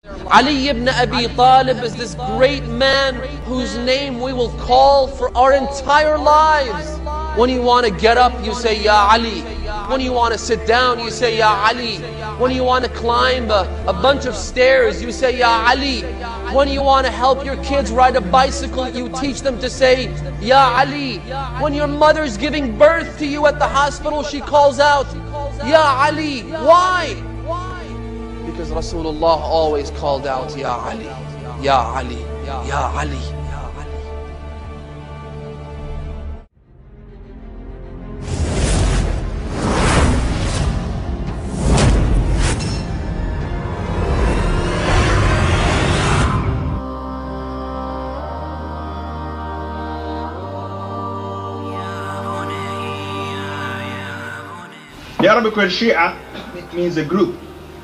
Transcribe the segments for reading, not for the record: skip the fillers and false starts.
Ali ibn Abi Talib is this great man whose name we will call for our entire lives. When you want to get up, you say, Ya Ali. When you want to sit down, you say, Ya Ali. When you want to climb a bunch of stairs, you say, Ya Ali. When you want to help your kids ride a bicycle, you teach them to say, Ya Ali. When your mother's giving birth to you at the hospital, she calls out, Ya Ali. Why? Because Rasulullah always called out, Ya Ali, Ya Ali, Ya Ali. The Arabic word Shia means a group.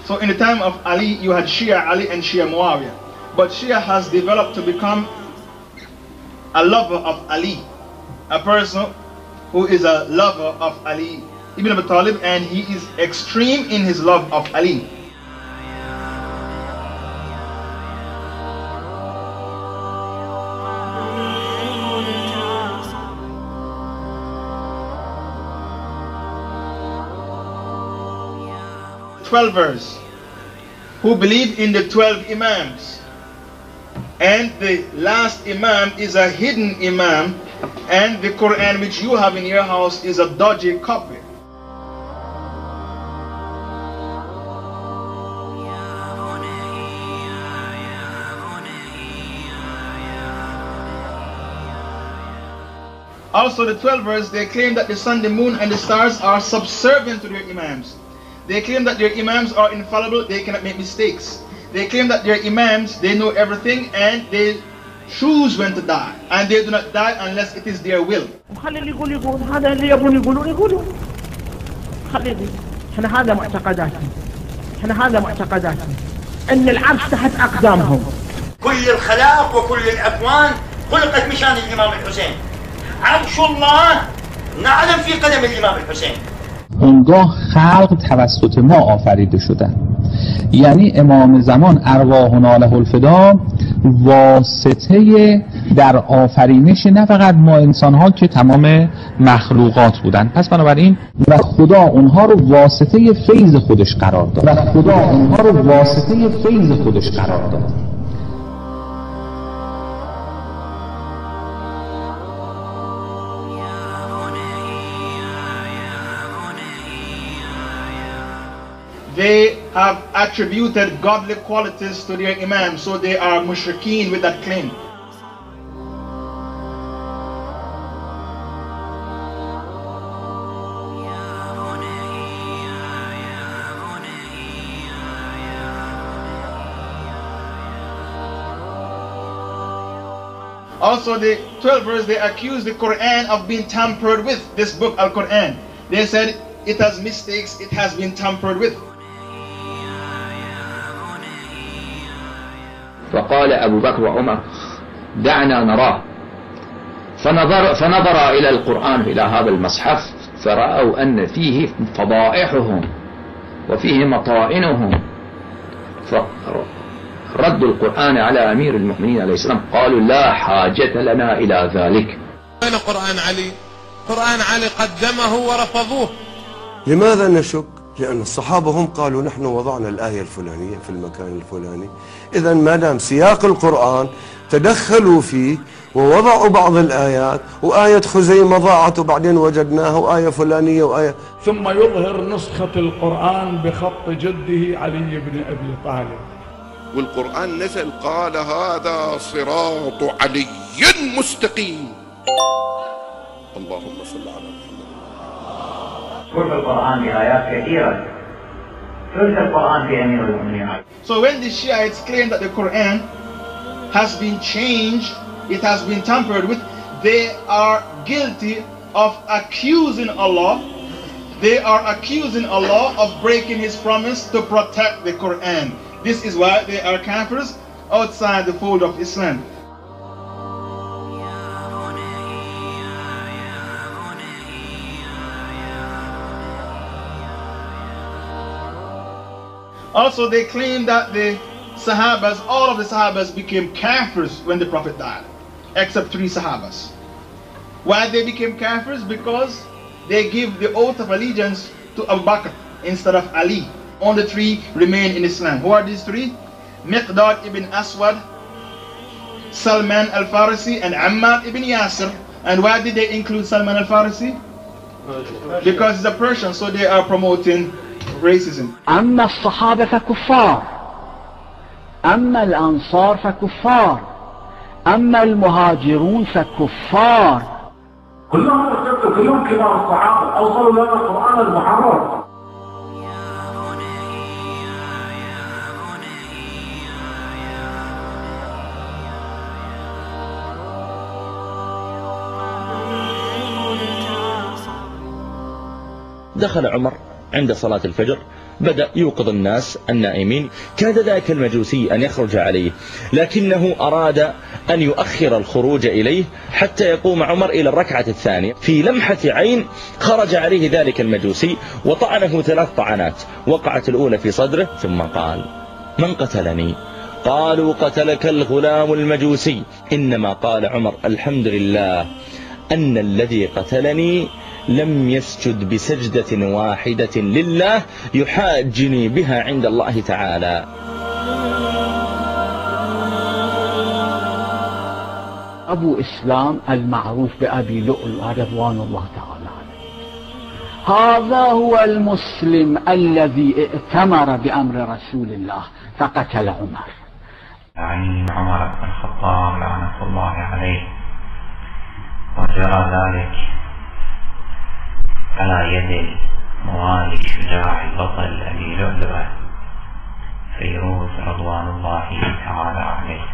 So in the time of Ali, you had Shia Ali and Shia Muawiyah. But Shia has developed to become a lover of Ali. A person who is a lover of Ali ibn Abi Talib, and he is extreme in his love of Ali. Verse, who believe in the 12 Imams, and the last Imam is a hidden Imam, and the Quran which you have in your house is a dodgy copy. Also the 12 verse, they claim that the sun, the moon and the stars are subservient to their Imams. They claim that their Imams are infallible, they cannot make mistakes. They claim that their Imams, they know everything and they choose when to die. And they do not die unless it is their will. أن العرش تحت أقدامهم. كل الخلائق وكل الأكوان خلقت مشان الإمام الحسين. عرش الله نعلم في قدم الإمام الحسين. اونگاه خلق توسط ما آفریده شدن. یعنی امام زمان ارواحنا له الفدا واسطه در آفرینش نه فقط ما انسان ها که تمام مخلوقات بودن. پس بنابراین و خدا اونها رو واسطه فیض خودش قرار داد. They have attributed godly qualities to their Imam, so they are mushrikeen with that claim. Also the 12th verse, they accuse the Quran of being tampered with, this book Al-Quran. They said it has mistakes, it has been tampered with. فقال أبو بكر وعمر دعنا نراه فنظر إلى القرآن إلى هذا المصحف فرأوا أن فيه فضائحهم وفيه مطائنهم فردوا القرآن على أمير المؤمنين عليه السلام قالوا لا حاجة لنا إلى ذلك. أين قرآن علي؟ قرآن علي قدمه ورفضوه. لماذا نشك؟ لأن الصحابة هم قالوا نحن وضعنا الآية الفلانية في المكان الفلاني. إذا ما دام سياق القرآن تدخلوا فيه ووضعوا بعض الآيات، وآية خزيمة ضاعت وبعدين وجدناها، وآية فلانية وآية، ثم يظهر نسخة القرآن بخط جده علي بن أبي طالب. والقرآن نزل قال هذا صراط علي مستقيم. اللهم صل على محمد. وفي القرآن بآيات كثيرة ثلث القرآن في أمير المؤمنين. So when the Shiites claim that the Quran has been changed, it has been tampered with, they are guilty of accusing Allah. They are accusing Allah of breaking His promise to protect the Quran. This is why they are kafirs outside the fold of Islam. Also, they claim that the Sahabas, all of the Sahabas became kafirs when the Prophet died, except 3 Sahabas. Why they became kafirs? Because they give the oath of allegiance to Abu Bakr instead of Ali. Only 3 remain in Islam. Who are these 3? Miqdad ibn Aswad, Salman al-Farisi, and Ammar ibn Yasir. And why did they include Salman al-Farisi? Because he's a Persian, so they are promoting racism. أما الصحابة فكفار، أما الأنصار فكفار، أما المهاجرون فكفار. كلهم ارتدوا، كلهم كبار الصحابة، أوصلوا لنا القرآن المحرر. دخل عمر عند صلاة الفجر، بدأ يوقظ الناس النائمين. كاد ذاك المجوسي أن يخرج عليه، لكنه أراد أن يؤخر الخروج إليه حتى يقوم عمر إلى الركعة الثانية. في لمحة عين خرج عليه ذلك المجوسي وطعنه 3 طعنات، وقعت الأولى في صدره، ثم قال: من قتلني؟ قالوا: قتلك الغلام المجوسي. إنما قال عمر: الحمد لله أن الذي قتلني لم يسجد بسجدة واحدة لله يحاجني بها عند الله تعالى. أبو إسلام المعروف بأبي لؤلؤ رضوان الله تعالى عليه، هذا هو المسلم الذي ائتمر بأمر رسول الله فقتل عمر. عن عمر بن الخطاب لعنة الله عليه، وجرى ذلك على يد موالي الشجاع البطل أبي لؤلؤ فيروز رضوان الله تعالى عليه.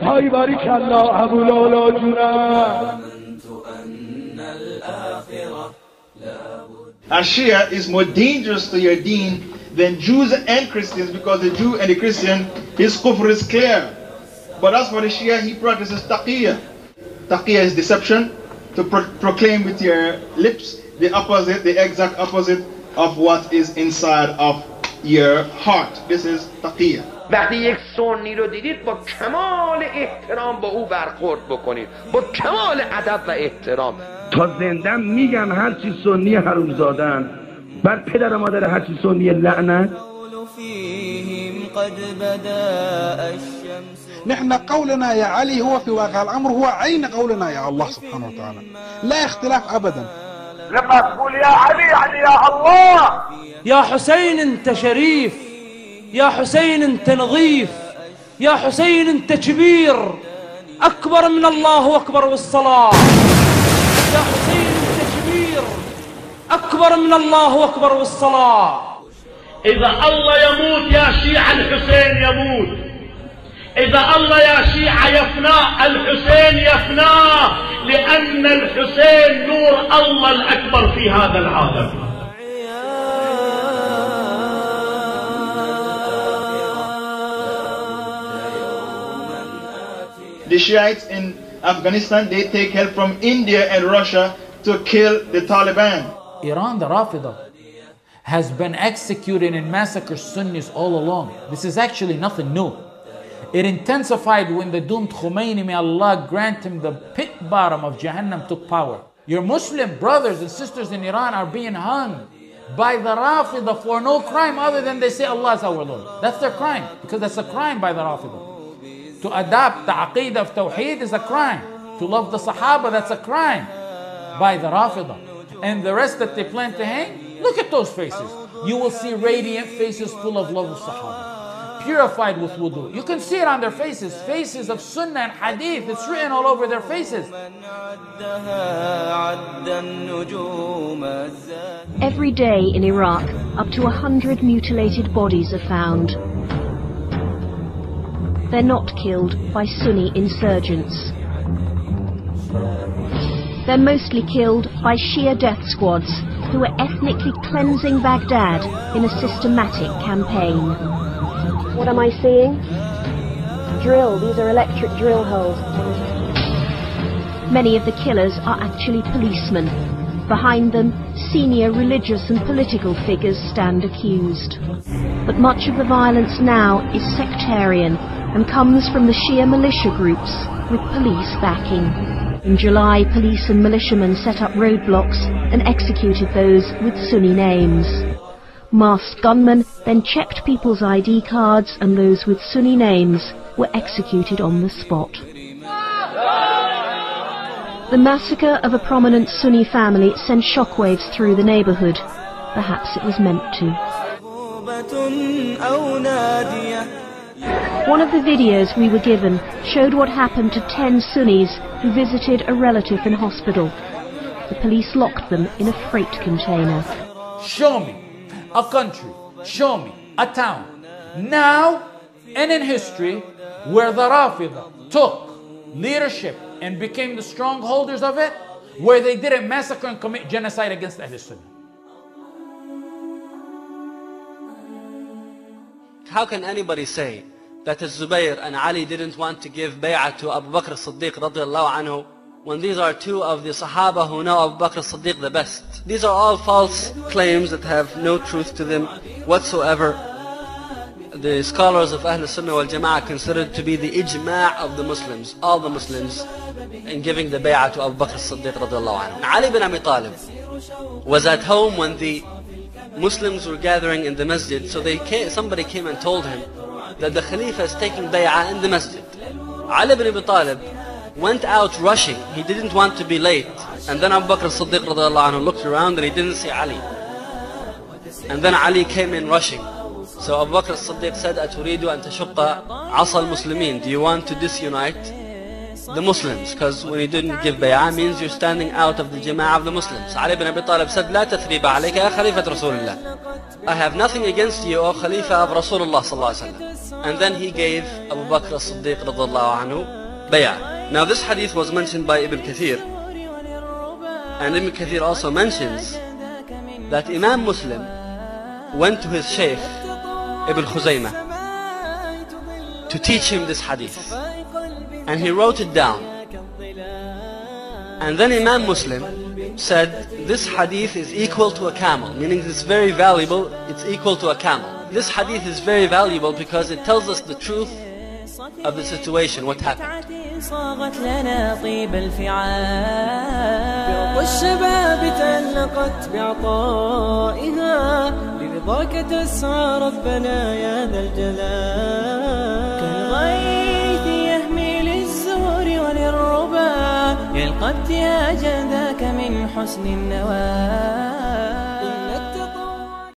هاي بارك الله أبو لؤلؤ جنا. As Shia is more dangerous to your deen than Jews and Christians, because the Jew and the Christian, his kufr is clear. But as for the Shia, he practices taqiyya. Taqiyya is deception, to proclaim with your lips the opposite, the exact opposite of what is inside of your heart. This is taqiyya. وقتی یک سنی رو دیدید با کمال احترام با او برخورد بکنید، با کمال ادب و احترام. تا زندم میگم هرچی سنی حرومزادن، بر پدر مادر هرچی سنی لعنت. نحن قولنا يا علي هو في واقع الأمر هو عين قولنا يا الله سبحانه وتعالى، لا اختلاف أبدا. لما تقول يا علي يعني يا الله. يا حسين انت شريف، يا حسين انت نظيف، يا حسين انت كبير، أكبر من الله أكبر والصلاة. يا حسين انت كبير، أكبر من الله أكبر والصلاة. إذا الله يموت يا شيعة الحسين يموت، إذا الله يا شيعة يفنى الحسين يفنى، لأن الحسين نور الله الأكبر في هذا العالم. The Shiites in Afghanistan, they take help from India and Russia to kill the Taliban. Iran, the Rafida, has been executing and massacred Sunnis all along. This is actually nothing new. It intensified when the doomed Khomeini, may Allah grant him the pit bottom of Jahannam, took power. Your Muslim brothers and sisters in Iran are being hung by the Rafida for no crime other than they say Allah is our Lord. That's their crime, because that's a crime by the Rafida. To adopt the Aqeedah of Tawheed is a crime. To love the Sahaba, that's a crime by the Rafida. And the rest that they plan to hang, look at those faces. You will see radiant faces full of love of Sahaba, purified with wudu. You can see it on their faces, faces of Sunnah and Hadith. It's written all over their faces. Every day in Iraq, up to 100 mutilated bodies are found. They're not killed by Sunni insurgents. They're mostly killed by Shia death squads who are ethnically cleansing Baghdad in a systematic campaign. What am I seeing? Drill. These are electric drill holes. Many of the killers are actually policemen, Behind them, senior religious and political figures stand accused. But much of the violence now is sectarian and comes from the Shia militia groups with police backing. In July, police and militiamen set up roadblocks and executed those with Sunni names. Masked gunmen then checked people's ID cards, and those with Sunni names were executed on the spot. The massacre of a prominent Sunni family sent shockwaves through the neighborhood. Perhaps it was meant to. One of the videos we were given showed what happened to 10 Sunnis who visited a relative in hospital. The police locked them in a freight container. Show me a country, show me a town, now and in history, where the Rafida took leadership and became the strongholders of it, where they didn't massacre and commit genocide against Ahl Sunnah. How can anybody say that Zubayr and Ali didn't want to give bay'ah to Abu Bakr as-Siddiq radiallahu anhu, when these are two of the Sahaba who know Abu Bakr as-Siddiq the best? These are all false claims that have no truth to them whatsoever. The scholars of Ahl Sunnah wal Jama'ah consider it to be the ijma' of the Muslims, all the Muslims, in giving the bay'ah to Abu Bakr as-Siddiq radiallahu anhu. Ali bin Abi Talib was at home when the Muslims were gathering in the masjid, so somebody came and told him that the Khalifa is taking bay'ah in the masjid. Ali bin Abi Talib went out rushing. He didn't want to be late. And then Abu Bakr as-Siddiq radiallahu anhu looked around and he didn't see Ali. And then Ali came in rushing. So Abu Bakr as-Siddiq said, أتريد أن تشق عصا المسلمين? Do you want to disunite the Muslims? Because when you didn't give bay'ah means you're standing out of the jama'ah of the Muslims. Ali bin Abi Talib said, لا تثريب عليك يا خليفة رسول الله. I have nothing against you, O Khalifa of Rasulullah sallallahu alaihi wasallam. And then he gave Abu Bakr as-Siddiq radiallahu anhu bay'ah. Now this hadith was mentioned by Ibn Kathir. And Ibn Kathir also mentions that Imam Muslim went to his Shaykh Ibn Khuzaymah to teach him this hadith. And he wrote it down. And then Imam Muslim said, this hadith is equal to a camel, meaning it's very valuable, it's equal to a camel. This hadith is very valuable because it tells us the truth of the situation, what happened. صاغت لنا طيب الفعال والشباب تعلقت بعطائها لرضاك تسعى ربنا يا ذا الجلال كالغيث يهمي للزهور وللربا يلقى ابتهاج ذاك من حسن النواه